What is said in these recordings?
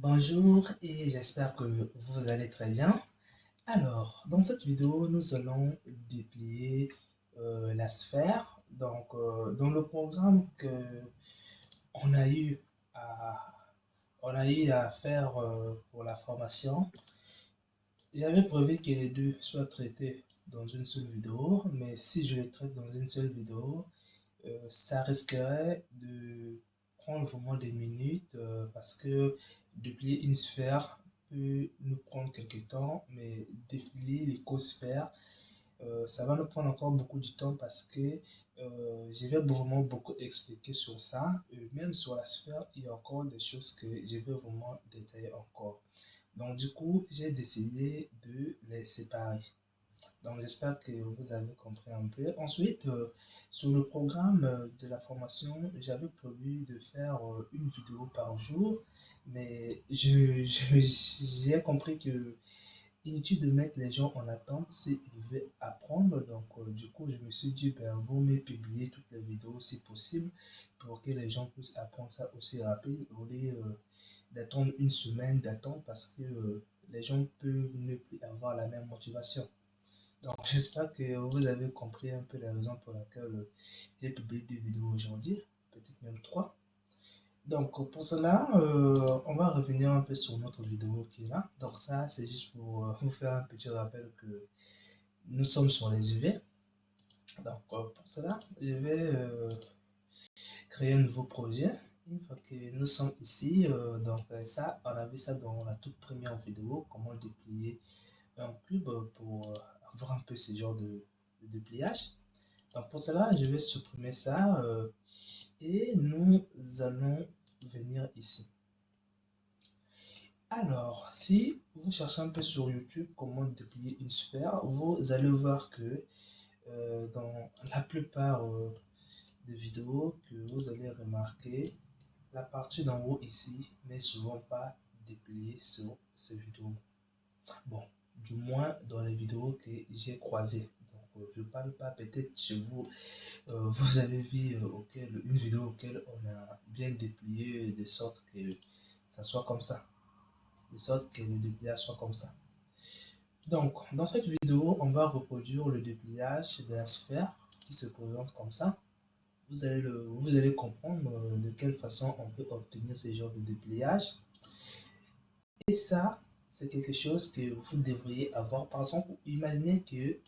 Bonjour et j'espère que vous allez très bien. Alors, dans cette vidéo, nous allons déplier la sphère. Dans le programme que on a eu à, on a eu à faire pour la formation, j'avais prévu que les deux soient traités dans une seule vidéo, mais si je les traite dans une seule vidéo, ça risquerait de prendre vraiment des minutes parce que déplier une sphère peut nous prendre quelques temps, mais déplier l'écosphère, ça va nous prendre encore beaucoup de temps parce que je vais vraiment beaucoup expliquer sur ça. Même sur la sphère, il y a encore des choses que je vais vraiment détailler encore. Donc du coup, j'ai décidé de les séparer. Donc, j'espère que vous avez compris un peu. Ensuite, sur le programme de la formation, j'avais prévu de faire une vidéo par jour, mais j'ai compris que inutile de mettre les gens en attente s'ils veulent apprendre. Donc, du coup, je me suis dit, ben, vaut mieux publier toutes les vidéos si possible pour que les gens puissent apprendre ça aussi rapide au lieu d'attendre une semaine d'attente parce que les gens peuvent ne plus avoir la même motivation. Donc, j'espère que vous avez compris un peu la raison pour laquelle j'ai publié deux vidéos aujourd'hui, peut-être même trois. Donc, pour cela, on va revenir un peu sur notre vidéo qui est là. Donc, ça, c'est juste pour vous faire un petit rappel que nous sommes sur les UV. Donc, pour cela, je vais créer un nouveau projet. Une fois que nous sommes ici, ça, on a vu ça dans la toute première vidéo, comment déplier un cube pour avoir un peu ce genre de dépliage. Donc pour cela, je vais supprimer ça et nous allons venir ici. Alors, si vous cherchez un peu sur YouTube comment déplier une sphère, vous allez voir que dans la plupart des vidéos que vous allez remarquer, la partie d'en haut ici n'est souvent pas dépliée sur ces vidéos. Bon, du moins dans les vidéos que j'ai croisées. Donc, je ne parle pas peut-être chez vous. Vous avez vu une vidéo auquel on a bien déplié de sorte que ça soit comme ça. De sorte que le dépliage soit comme ça. Donc, dans cette vidéo, on va reproduire le dépliage de la sphère qui se présente comme ça. Vous allez comprendre de quelle façon on peut obtenir ce genre de dépliage. Et ça, c'est quelque chose que vous devriez avoir. Par exemple, imaginez que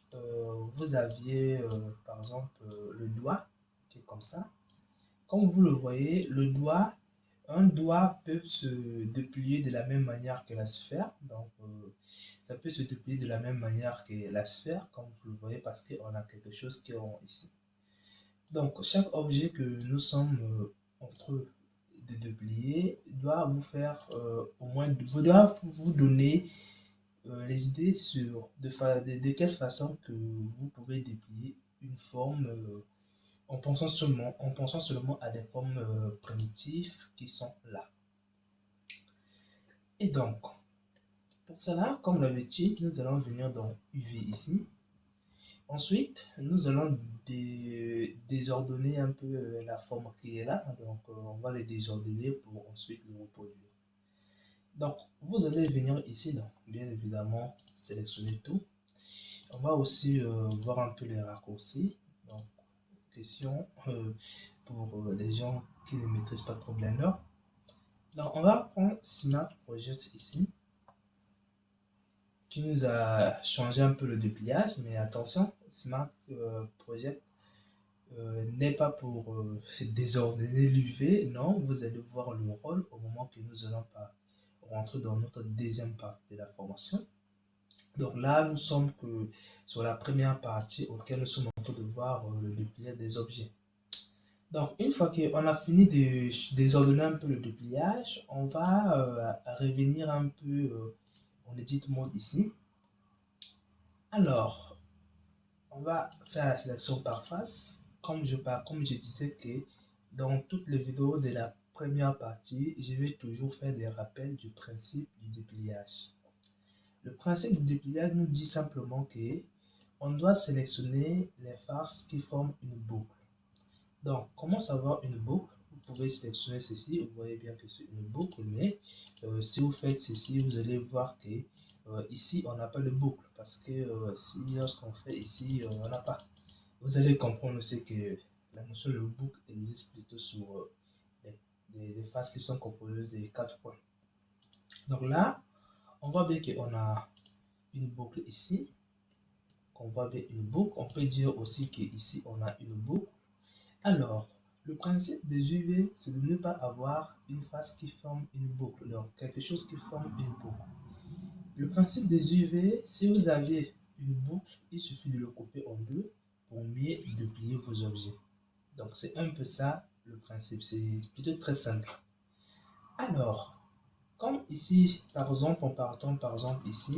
vous aviez, par exemple, le doigt qui est comme ça. Comme vous le voyez, un doigt peut se déplier de la même manière que la sphère. Donc, ça peut se déplier de la même manière que la sphère, comme vous le voyez, parce qu'on a quelque chose qui est rond ici. Donc, chaque objet que nous sommes en train de déplier doit vous faire au moins, doit vous donner les idées sur de quelle façon que vous pouvez déplier une forme en pensant seulement à des formes primitives qui sont là. Et donc, pour cela, comme d'habitude, nous allons venir dans UV ici. Ensuite, nous allons désordonner un peu la forme qui est là. Donc, on va les désordonner pour ensuite le reproduire. Donc, vous allez venir ici, donc, bien évidemment, sélectionner tout. On va aussi voir un peu les raccourcis. Donc, question pour les gens qui ne maîtrisent pas trop Blender. Donc, on va prendre Smart Project ici, qui nous a changé un peu le dépliage, mais attention, Smart Project n'est pas pour désordonner l'UV, non, vous allez voir le rôle au moment que nous allons rentrer dans notre deuxième partie de la formation. Donc là, nous sommes que sur la première partie auquel nous sommes en train de voir le dépliage des objets. Donc, une fois qu'on a fini de désordonner un peu le dépliage, on va revenir un peu en edit mode ici. Alors, on va faire la sélection par face. Comme je disais que dans toutes les vidéos de la première partie, je vais toujours faire des rappels du principe du dépliage. Le principe du dépliage nous dit simplement que on doit sélectionner les faces qui forment une boucle. Donc, comment savoir une boucle? Vous vous pouvez sélectionner ceci, vous voyez bien que c'est une boucle, mais si vous faites ceci, vous allez voir que ici, on n'a pas de boucle, parce que si lorsqu'on fait ici, on n'a pas. Vous allez comprendre aussi que la notion de boucle existe plutôt sur des phases qui sont composées de 4 points. Donc là, on voit bien qu'on a une boucle ici, qu'on voit bien une boucle. On peut dire aussi qu'ici, on a une boucle. Alors, le principe des UV, c'est de ne pas avoir une face qui forme une boucle, donc quelque chose qui forme une boucle. Le principe des UV, si vous aviez une boucle, il suffit de le couper en deux pour mieux déplier vos objets. Donc, c'est un peu ça le principe, c'est plutôt très simple. Alors, comme ici, par exemple, en partant par exemple ici,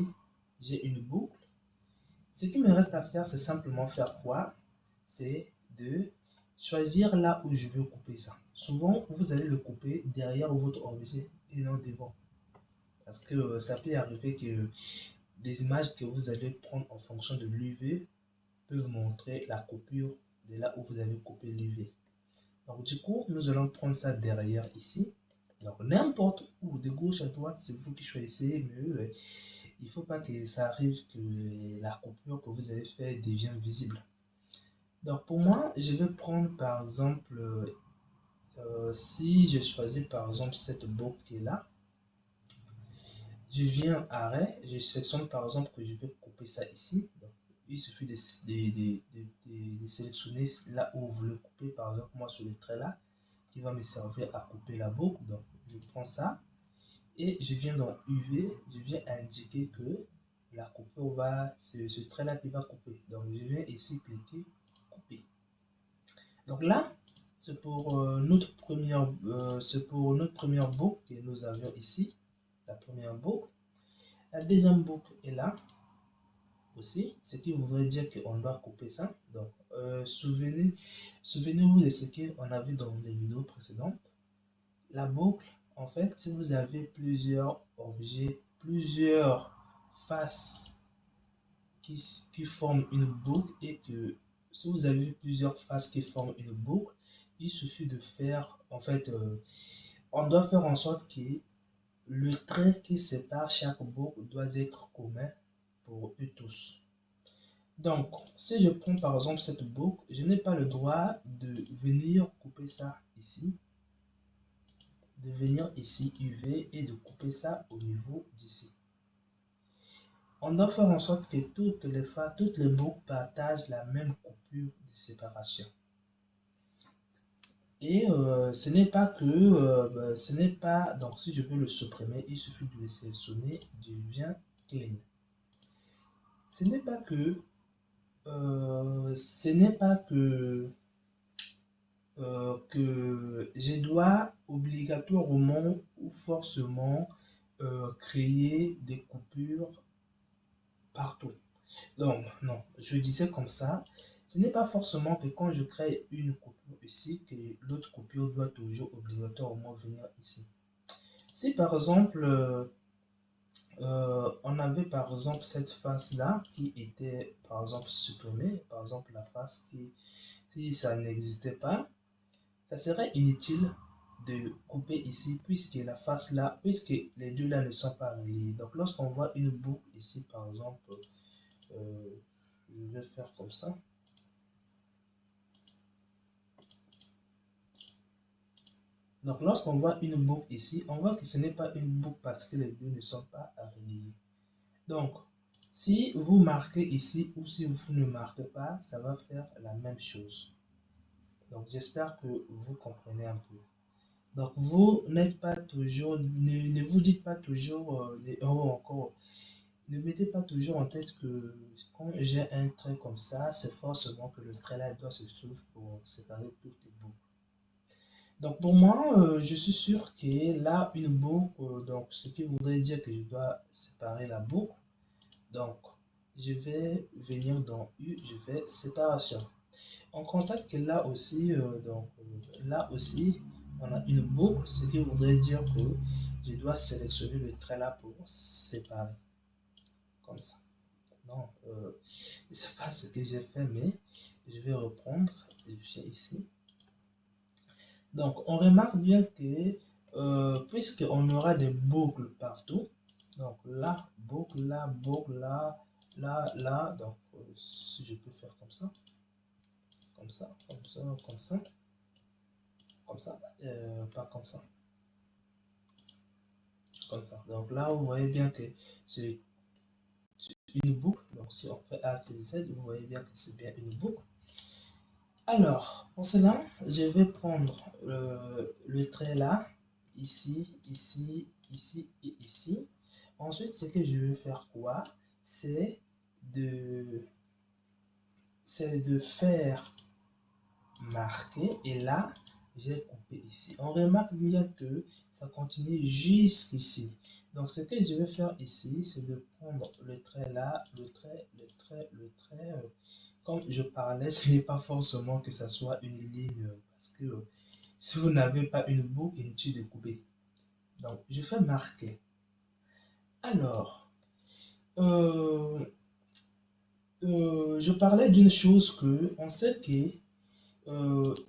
j'ai une boucle. Ce qui me reste à faire, c'est simplement faire quoi? C'est de choisir là où je veux couper ça. Souvent, vous allez le couper derrière votre objet et non devant. Parce que ça peut arriver que des images que vous allez prendre en fonction de l'UV peuvent montrer la coupure de là où vous avez coupé l'UV. Donc du coup, nous allons prendre ça derrière ici. Donc n'importe où, de gauche à droite, c'est vous qui choisissez, mais il ne faut pas que ça arrive que la coupure que vous avez fait devienne visible. Donc pour moi, je vais prendre par exemple, si je choisis par exemple cette boucle qui est là, je viens arrêt, je sélectionne par exemple que je vais couper ça ici. Donc, il suffit de sélectionner là où vous voulez couper, par exemple moi sur le trait là, qui va me servir à couper la boucle. Donc je prends ça et je viens dans UV, je viens indiquer que la coupure va, c'est ce trait là qui va couper. Donc je viens ici cliquer, couper. Donc là, c'est pour, notre première boucle que nous avions ici, la première boucle. La deuxième boucle est là aussi, ce qui voudrait dire qu'on doit couper ça. Donc, souvenez-vous de ce qu'on a vu dans les vidéos précédentes. La boucle, en fait, si vous avez plusieurs objets, plusieurs faces qui forment une boucle et que si vous avez plusieurs faces qui forment une boucle, il suffit de faire, en fait, on doit faire en sorte que le trait qui sépare chaque boucle doit être commun pour eux tous. Donc, si je prends par exemple cette boucle, je n'ai pas le droit de venir couper ça ici, de venir ici UV et de couper ça au niveau d'ici. On doit faire en sorte que toutes les boucles partagent la même coupure de séparation. Et ce n'est pas que, donc si je veux le supprimer, il suffit de le sélectionner, je viens clean. Ce n'est pas que, que je dois obligatoirement ou forcément créer des coupures partout. Donc, non, je disais comme ça, ce n'est pas forcément que quand je crée une coupure ici, que l'autre coupure doit toujours obligatoirement venir ici. Si par exemple, on avait par exemple cette face-là qui était par exemple supprimée, par exemple la face qui, si ça n'existait pas, ça serait inutile de couper ici puisque la face là, puisque les deux là ne sont pas reliés. Donc lorsqu'on voit une boucle ici par exemple, je vais faire comme ça. Donc lorsqu'on voit une boucle ici, on voit que ce n'est pas une boucle parce que les deux ne sont pas reliés. Donc si vous marquez ici ou si vous ne marquez pas, ça va faire la même chose. Donc j'espère que vous comprenez un peu. Donc vous n'êtes pas toujours, ne vous dites pas toujours, encore, ne mettez pas toujours en tête que quand j'ai un trait comme ça, c'est forcément que le trait là doit se trouver pour séparer toutes les boucles. Donc pour moi, je suis sûr que là, une boucle, donc ce qui voudrait dire que je dois séparer la boucle. Donc je vais venir dans U, je vais séparation. On constate que là aussi, là aussi, on a une boucle, ce qui voudrait dire que je dois sélectionner le trait là pour séparer, comme ça. Non, je ne sais pas ce que j'ai fait, mais je vais reprendre. Je viens ici. Donc, on remarque bien que puisqu'on aura des boucles partout, donc là, boucle là, là, là, donc si je peux faire comme ça, comme ça, comme ça, comme ça, comme ça, pas comme ça, comme ça. Donc là, vous voyez bien que c'est une boucle. Donc si on fait Alt Z, vous voyez bien que c'est bien une boucle. Alors, pour cela, je vais prendre le trait là, ici, ici, ici et ici. Ensuite, ce que je vais faire quoi? C'est de, c'est de faire marquer et là, j'ai coupé ici. On remarque bien que ça continue jusqu'ici. Donc, ce que je vais faire ici, c'est de prendre le trait là, le trait, le trait, le trait. Comme je parlais, ce n'est pas forcément que ça soit une ligne parce que si vous n'avez pas une boucle, inutile de couper. Donc, je fais marquer. Alors, euh, je parlais d'une chose que on sait que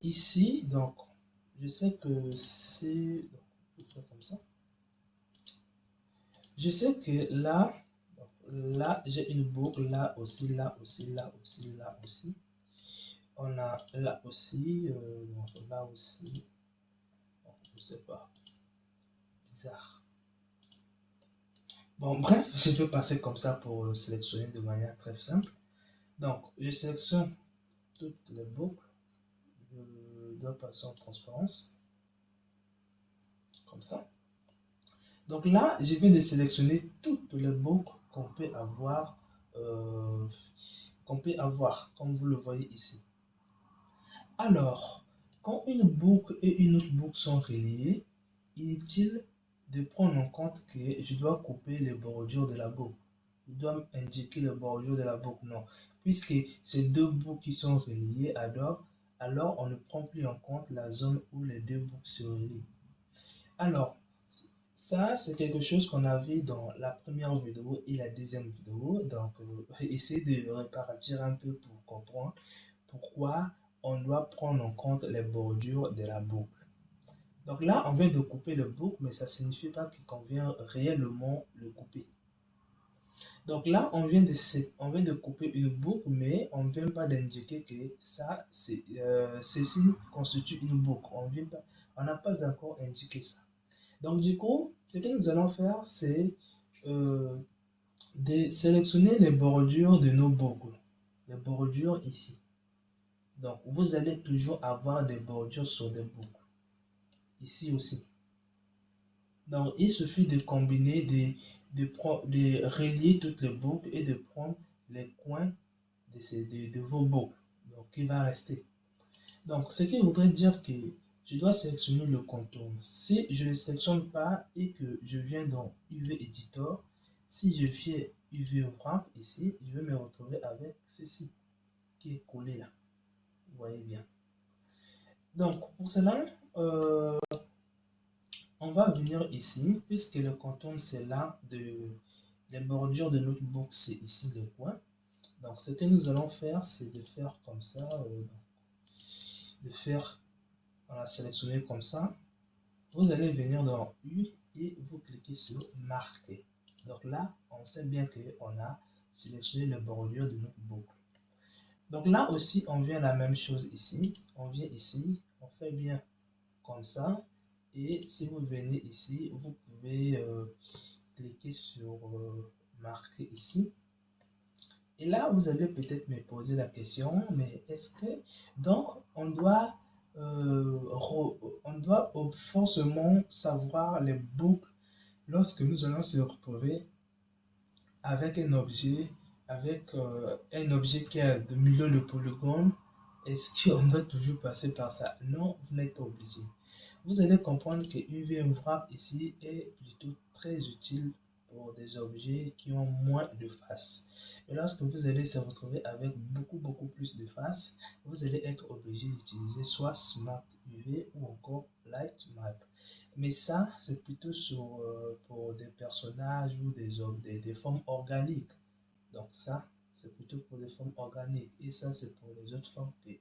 ici, donc, je sais que c'est... comme ça. Je sais que là, là, j'ai une boucle, là aussi, là aussi, là aussi, là aussi. On a là aussi, donc là aussi, bon, je sais pas, bizarre. Bon, bref, je vais passer comme ça pour sélectionner de manière très simple. Donc, je sélectionne toutes les boucles, je dois passer en transparence, comme ça. Donc là, je viens de sélectionner toutes les boucles euh, qu'on peut avoir, comme vous le voyez ici. Alors, quand une boucle et une autre boucle sont reliées, inutile de prendre en compte que je dois couper les bordures de la boucle. Je dois indiquer les bordures de la boucle, non. Puisque ces deux boucles qui sont reliées, alors on ne prend plus en compte la zone où les deux boucles se relient. Alors, ça, c'est quelque chose qu'on a vu dans la première vidéo et la deuxième vidéo. Donc, essayez de répartir un peu pour comprendre pourquoi on doit prendre en compte les bordures de la boucle. Donc là, on vient de couper le boucle, mais ça ne signifie pas qu'on vient réellement le couper. Donc là, on vient de couper une boucle, mais on ne vient pas d'indiquer que ça, ceci constitue une boucle. On n'a pas encore indiqué ça. Donc du coup, ce que nous allons faire, c'est euh, de sélectionner les bordures de nos boucles. Les bordures ici. Donc vous allez toujours avoir des bordures sur des boucles. Ici aussi. Donc il suffit de combiner, de relier toutes les boucles et de prendre les coins de vos boucles. Donc il va rester. Donc ce qui voudrait dire que je dois sélectionner le contour. Si je ne le sélectionne pas et que je viens dans UV Editor, si je fais UV Wrap ici, je vais me retrouver avec ceci qui est collé là. Vous voyez bien. Donc pour cela, on va venir ici, puisque le contour c'est là, les bordures de notre boucle c'est ici le coin. Donc ce que nous allons faire, c'est de faire comme ça, de faire, on a sélectionné comme ça. Vous allez venir dans U et vous cliquez sur marquer. Donc là, on sait bien qu'on a sélectionné les bordures de notre boucle. Donc là aussi, on vient la même chose ici. On vient ici, on fait bien comme ça. Et si vous venez ici, vous pouvez cliquer sur marquer ici. Et là, vous allez peut-être me poser la question, mais est-ce que, donc, on doit forcément savoir les boucles lorsque nous allons se retrouver avec un objet qui a de millions de polygones, est-ce qu'on doit toujours passer par ça? Non, vous n'êtes pas obligé. Vous allez comprendre que UV-Wrap ici est plutôt très utile pour des objets qui ont moins de faces. Mais lorsque vous allez se retrouver avec beaucoup plus de faces, vous allez être obligé d'utiliser soit Smart UV ou encore Light Map. Mais ça, c'est plutôt pour des personnages ou des formes organiques. Donc ça, c'est plutôt pour les formes organiques. Et ça, c'est pour les autres formes que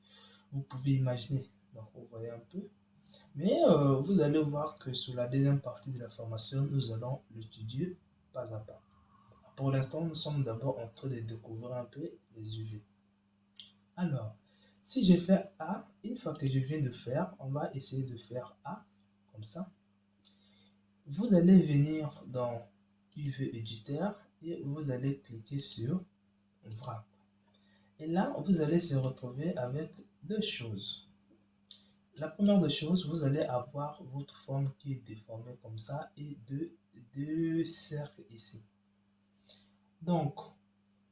vous pouvez imaginer. Donc vous voyez un peu. Mais vous allez voir que sur la deuxième partie de la formation, nous allons l'étudier pas à pas. Pour l'instant, nous sommes d'abord en train de découvrir un peu les UV. Alors, si je fais A, une fois que je viens de faire, on va essayer de faire A, comme ça. Vous allez venir dans UV éditeur et vous allez cliquer sur Wrap. Et là, vous allez se retrouver avec deux choses. La première des choses, vous allez avoir votre forme qui est déformée comme ça et deux cercles ici. Donc,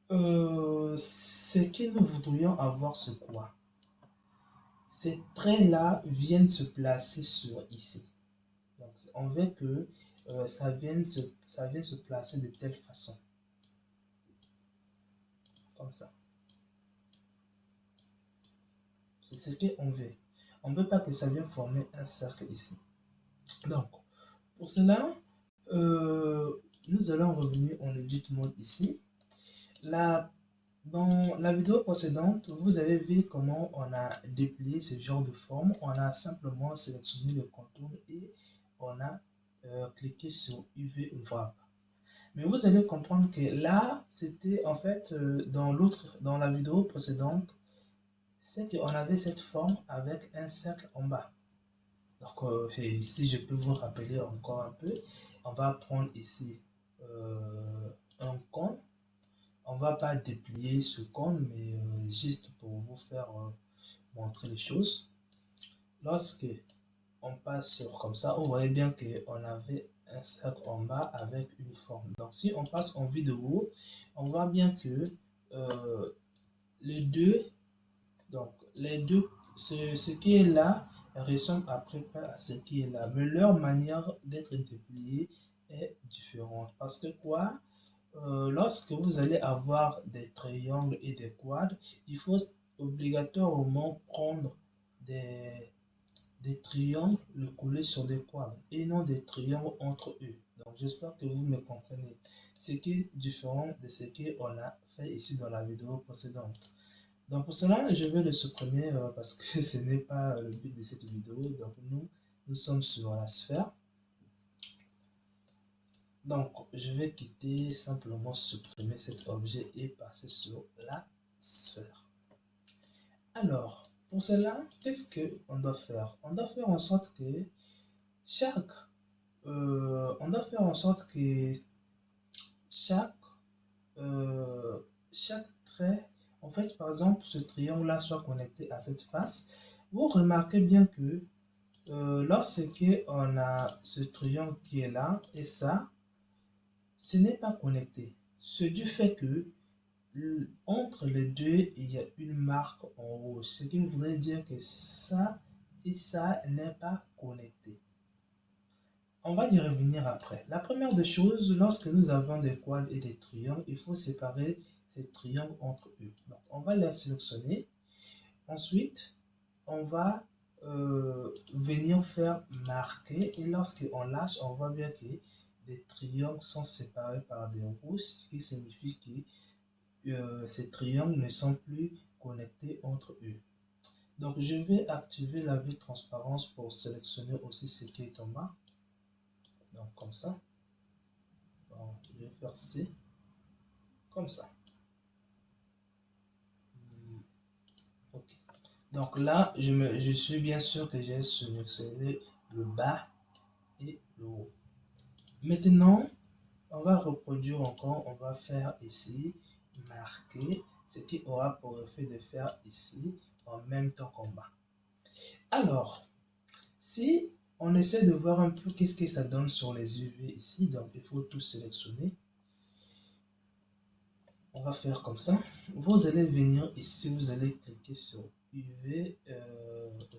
ce que nous voudrions avoir, c'est quoi? Ces traits-là viennent se placer sur ici. Donc, on veut que ça vienne se placer de telle façon. Comme ça. C'est ce qu'on veut. On ne veut pas que ça vienne former un cercle ici. Donc, pour cela, nous allons revenir en edit mode ici. Dans la vidéo précédente, vous avez vu comment on a déplié ce genre de forme. On a simplement sélectionné le contour et on a cliqué sur UV Wrap. Mais vous allez comprendre que là, c'était en fait dans la vidéo précédente, c'est qu'on avait cette forme avec un cercle en bas. Donc, si je peux vous rappeler encore un peu, on va prendre ici un cône. On va pas déplier ce cône, mais juste pour vous faire montrer les choses. Lorsque on passe sur comme ça, vous voyez bien qu'on avait un cercle en bas avec une forme. Donc, si on passe en vue de haut, on voit bien que les deux, donc les deux, ce qui est là ressemble à peu près à ce qui est là, mais leur manière d'être dépliée est différente. Parce que quoi? Lorsque vous allez avoir des triangles et des quads, il faut obligatoirement prendre des triangles, le coller sur des quads et non des triangles entre eux. Donc j'espère que vous me comprenez. Ce qui est différent de ce qu'on a fait ici dans la vidéo précédente. Donc pour cela, je vais le supprimer parce que ce n'est pas le but de cette vidéo. Donc nous sommes sur la sphère. Donc, je vais quitter, simplement supprimer cet objet et passer sur la sphère. Alors, pour cela, qu'est-ce qu'on doit faire? On doit faire en sorte que chaque, on doit faire en sorte que chaque, chaque trait, en fait, par exemple, ce triangle-là soit connecté à cette face. Vous remarquez bien que lorsque on a ce triangle qui est là et ça, ce n'est pas connecté. C'est du fait que entre les deux, il y a une marque en rouge. Ce qui voudrait dire que ça et ça n'est pas connecté. On va y revenir après. La première des choses, lorsque nous avons des quads et des triangles, il faut séparer ces triangles entre eux. Donc, on va les sélectionner. Ensuite, on va venir faire marquer et lorsqu'on lâche, on voit bien que les triangles sont séparés par des rouges, ce qui signifie que ces triangles ne sont plus connectés entre eux. Donc je vais activer la vue transparence pour sélectionner aussi ce qui est en bas. Donc comme ça. Donc, je vais faire C. Comme ça. Ok. Donc là, je suis bien sûr que j'ai sélectionné le bas et le haut. Maintenant, on va reproduire encore, on va faire ici, marquer, ce qui aura pour effet de faire ici, en même temps qu'en bas. Alors, si on essaie de voir un peu qu'est-ce que ça donne sur les UV ici, donc il faut tout sélectionner. On va faire comme ça. Vous allez venir ici, vous allez cliquer sur UV,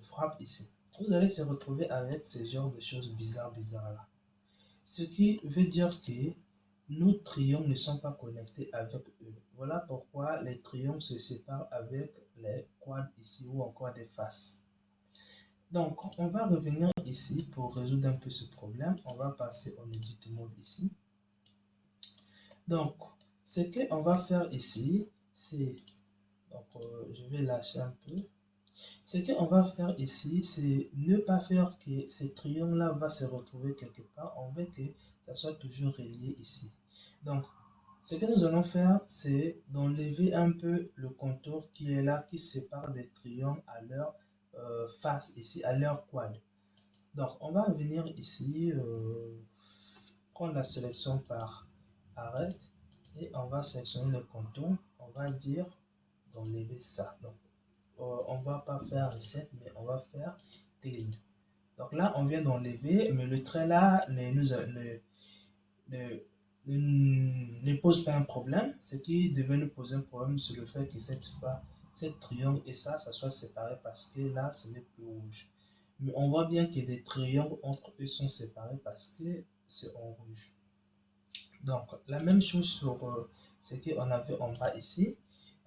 frappe ici. Vous allez se retrouver avec ce genre de choses bizarres là. Ce qui veut dire que nos triangles ne sont pas connectés avec eux. Voilà pourquoi les triangles se séparent avec les quads ici ou encore des faces. Donc, on va revenir ici pour résoudre un peu ce problème. On va passer en edit mode ici. Donc, ce qu'on va faire ici, c'est... Donc, je vais lâcher un peu. Ce qu'on va faire ici, c'est ne pas faire que ces triangles-là va se retrouver quelque part. On veut que ça soit toujours relié ici. Donc, ce que nous allons faire, c'est d'enlever un peu le contour qui est là, qui sépare des triangles à leur face, ici, à leur quad. Donc, on va venir ici, prendre la sélection par arrête, et on va sélectionner le contour. On va dire d'enlever ça. Donc, on va pas faire reset, mais on va faire clean. Donc là, on vient d'enlever, mais le trait là ne pose pas un problème. Ce qui devait nous poser un problème, c'est le fait que cette triangle et ça soit séparé parce que là, ce n'est plus rouge. Mais on voit bien que les triangles entre eux sont séparés parce que c'est en rouge. Donc, la même chose sur ce qu'on avait en bas ici.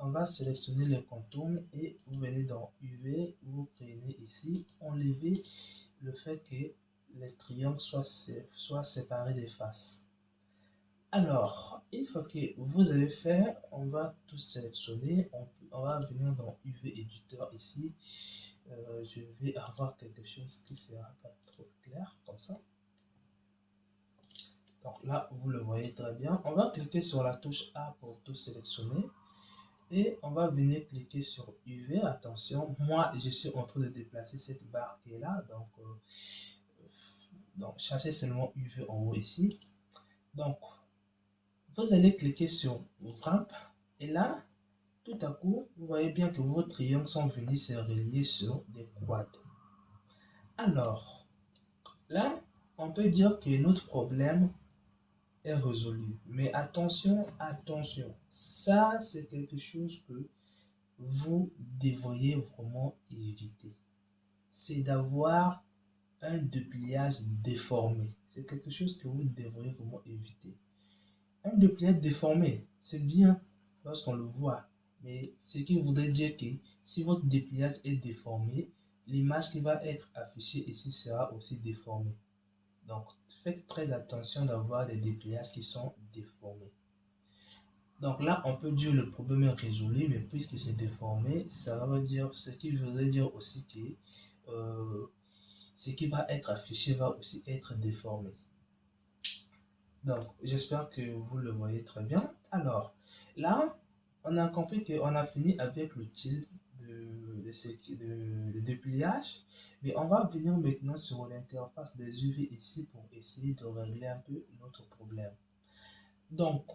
On va sélectionner le contour et vous venez dans UV, vous prenez ici, enlever le fait que les triangles soient séparés des faces. Alors, une fois que vous avez fait, on va tout sélectionner. On va venir dans UV éditeur ici. Je vais avoir quelque chose qui sera pas trop clair, comme ça. Donc là, vous le voyez très bien. On va cliquer sur la touche A pour tout sélectionner. Et on va venir cliquer sur UV. Attention, moi, je suis en train de déplacer cette barre qui est là. Donc cherchez seulement UV en haut ici. Donc, vous allez cliquer sur Wrap. Et là, tout à coup, vous voyez bien que vos triangles sont venus se relier sur des quads. Alors, là, on peut dire que notre problème est résolu. Mais attention, attention, ça c'est quelque chose que vous devriez vraiment éviter. C'est d'avoir un dépliage déformé. C'est quelque chose que vous devriez vraiment éviter. Un dépliage déformé, c'est bien lorsqu'on le voit. Mais ce qui voudrait dire que si votre dépliage est déformé, l'image qui va être affichée ici sera aussi déformée. Donc, faites très attention d'avoir des dépliages qui sont déformés. Donc là, on peut dire le problème est résolu, mais puisque c'est déformé, ça veut dire, ce qui veut dire aussi que ce qui va être affiché va aussi être déformé. Donc, j'espère que vous le voyez très bien. Alors, là, on a compris qu'on a fini avec le type de dépliage, mais on va venir maintenant sur l'interface des UV ici pour essayer de régler un peu notre problème. Donc,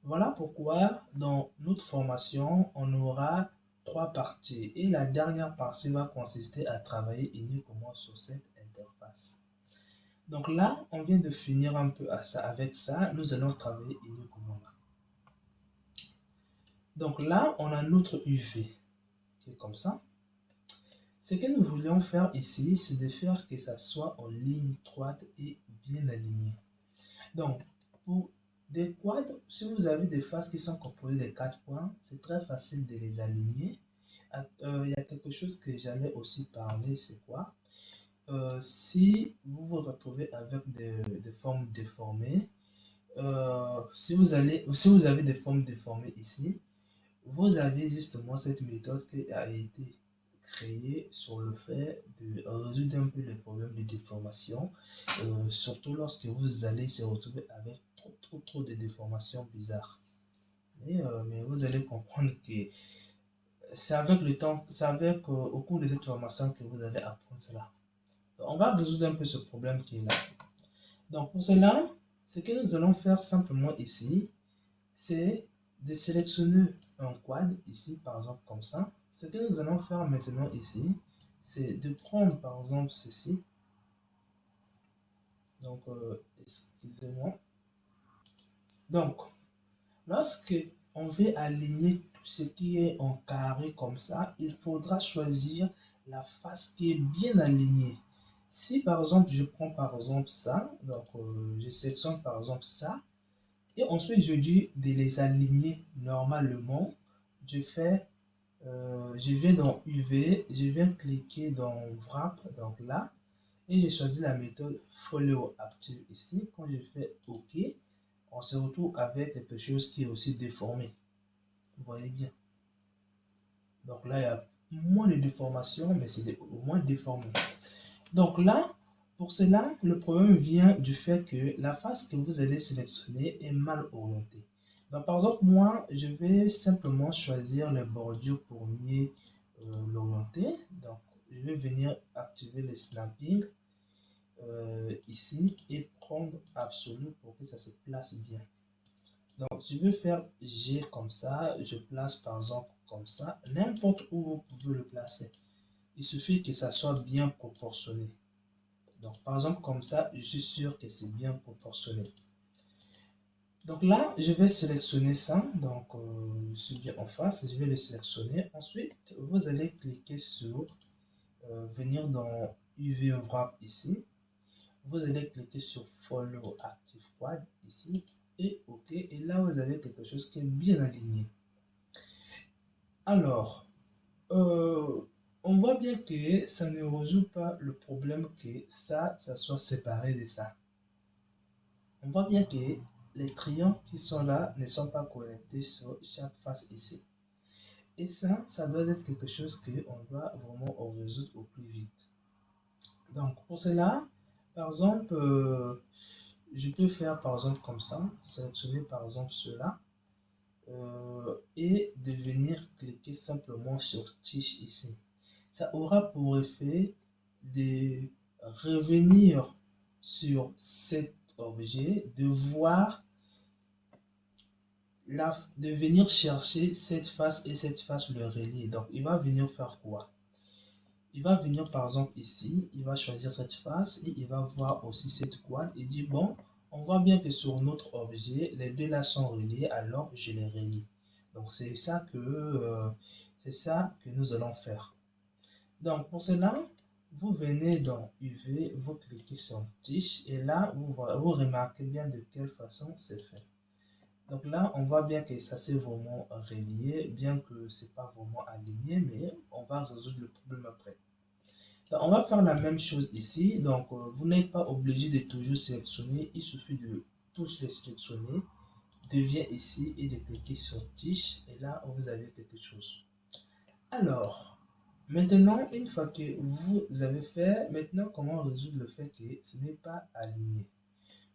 voilà pourquoi dans notre formation, on aura 3 parties et la dernière partie va consister à travailler uniquement sur cette interface. Donc là, on vient de finir un peu avec ça. Nous allons travailler uniquement là. Donc là, on a notre UV qui est comme ça. Ce que nous voulions faire ici, c'est de faire que ça soit en ligne droite et bien aligné. Donc, pour des quads, si vous avez des faces qui sont composées de 4 points, c'est très facile de les aligner. Il y a quelque chose que j'allais aussi parler, c'est quoi? Si vous vous retrouvez avec des formes déformées, si vous avez des formes déformées ici, vous avez justement cette méthode qui a été créée sur le fait de résoudre un peu les problèmes de déformation, surtout lorsque vous allez se retrouver avec trop de déformations bizarres. Mais vous allez comprendre que c'est avec le temps, c'est avec au cours de cette formation que vous allez apprendre cela. Donc, on va résoudre un peu ce problème qui est là. Donc pour cela, ce que nous allons faire simplement ici, c'est de sélectionner un quad ici, par exemple comme ça. Ce que nous allons faire maintenant ici, c'est de prendre par exemple ceci. Donc, excusez-moi. Donc, lorsque on veut aligner tout ce qui est en carré comme ça, il faudra choisir la face qui est bien alignée. Si par exemple, je prends par exemple ça, donc je sélectionne par exemple ça, et ensuite je dis de les aligner normalement, je viens dans UV, je viens cliquer dans Wrap, donc là, et j'ai choisi la méthode Follow Active ici. Quand je fais OK, on se retrouve avec quelque chose qui est aussi déformé. Vous voyez bien. Donc là, moins de déformation, mais c'est au moins déformé. Donc là, pour cela, le problème vient du fait que la face que vous allez sélectionner est mal orientée. Donc par exemple, moi, je vais simplement choisir les bordures pour mieux l'orienter. Donc je vais venir activer le snapping ici et prendre absolu pour que ça se place bien. Donc je vais faire G comme ça, je place par exemple comme ça, n'importe où vous pouvez le placer. Il suffit que ça soit bien proportionné. Donc, par exemple, comme ça, je suis sûr que c'est bien proportionné. Donc là, je vais sélectionner ça. Donc, je suis bien en face. Je vais le sélectionner. Ensuite, vous allez cliquer sur venir dans UV Wrap ici. Vous allez cliquer sur Follow Active Quad ici et OK. Et là, vous avez quelque chose qui est bien aligné. Alors, on voit bien que ça ne résout pas le problème que ça soit séparé de ça. On voit bien que les triangles qui sont là ne sont pas connectés sur chaque face ici. Et ça doit être quelque chose qu'on doit vraiment résoudre au plus vite. Donc pour cela, par exemple, je peux faire par exemple comme ça, sélectionner par exemple cela et de venir cliquer simplement sur Tige ici. Ça aura pour effet de revenir sur cet objet, de voir de venir chercher cette face et cette face le relier. Donc, il va venir faire quoi? Il va venir par exemple ici, il va choisir cette face et il va voir aussi cette quad. Il dit bon, on voit bien que sur notre objet, les deux là sont reliés, alors je les relie. Donc, c'est ça que nous allons faire. Donc, pour cela, vous venez dans UV, vous cliquez sur Tige et là, vous remarquez bien de quelle façon c'est fait. Donc là, on voit bien que ça s'est vraiment relié, bien que c'est pas vraiment aligné, mais on va résoudre le problème après. Donc, on va faire la même chose ici. Donc, vous n'êtes pas obligé de toujours sélectionner. Il suffit de tous les sélectionner, de venir ici et de cliquer sur Tige. Et là, vous avez quelque chose. Alors, maintenant, une fois que vous avez fait, maintenant, comment résoudre le fait que ce n'est pas aligné?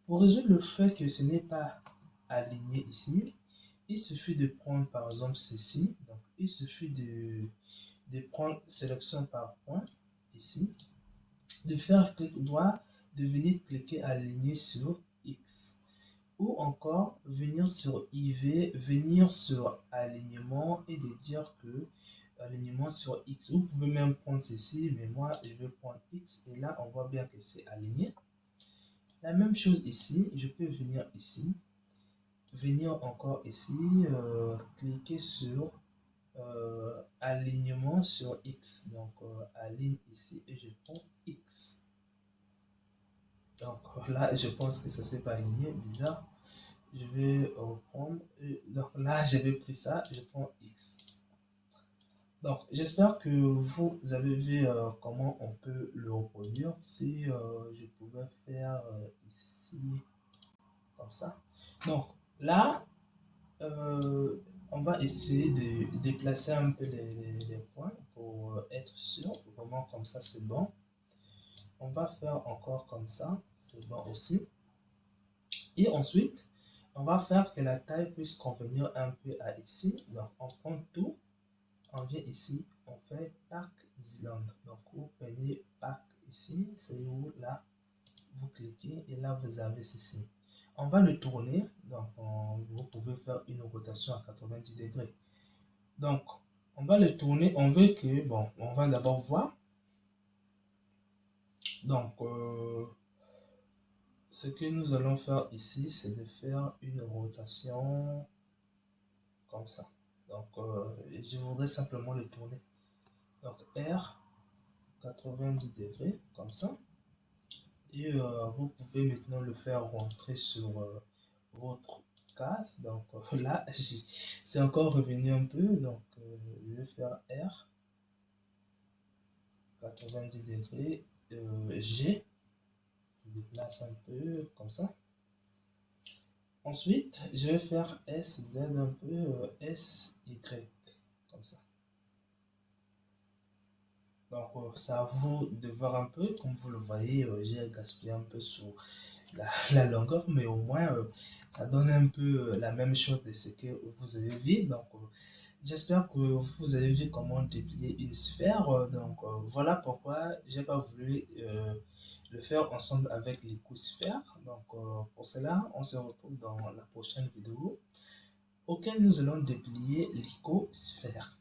Pour résoudre le fait que ce n'est pas aligné ici, il suffit de prendre par exemple ceci. Donc, il suffit de prendre sélection par point ici, de faire clic droit, de venir cliquer aligner sur X. Ou encore venir sur IV, venir sur alignement et de dire que alignement sur X. Vous pouvez même prendre ceci, mais moi je vais prendre X et là on voit bien que c'est aligné. La même chose ici, je peux venir ici, venir encore ici, cliquer sur alignement sur X. Donc, aligne ici et je prends X. Donc là, je pense que ça ne s'est pas aligné, bizarre. Je vais reprendre. Donc là, j'avais pris ça, je prends X. Donc, j'espère que vous avez vu comment on peut le reproduire. Si je pouvais faire ici, comme ça. Donc là, on va essayer de déplacer un peu les points pour être sûr. Vraiment comme ça, c'est bon. On va faire encore comme ça, c'est bon aussi. Et ensuite, on va faire que la taille puisse convenir un peu à ici. Donc, on prend tout, on vient ici, on fait Park Island. Donc, vous prenez Park ici, c'est où là, vous cliquez et là, vous avez ceci. On va le tourner, donc vous pouvez faire une rotation à 90 degrés. Donc, on va le tourner, on veut que, bon, on va d'abord voir. Donc, ce que nous allons faire ici, c'est de faire une rotation comme ça. Donc, je voudrais simplement le tourner. Donc, R, 90 degrés, comme ça. Et vous pouvez maintenant le faire rentrer sur votre case. Donc là, c'est encore revenu un peu. Donc, je vais faire R, 90 degrés, G, je déplace un peu comme ça. Ensuite, je vais faire S, Z un peu, S, Y, comme ça. Donc, c'est à vous de voir un peu. Comme vous le voyez, j'ai gaspillé un peu sur la longueur, mais au moins, ça donne un peu la même chose de ce que vous avez vu. Donc, j'espère que vous avez vu comment déplier une sphère. Donc, voilà pourquoi j'ai pas voulu le faire ensemble avec l'écosphère. Donc, pour cela, on se retrouve dans la prochaine vidéo auquel nous allons déplier l'icosphère.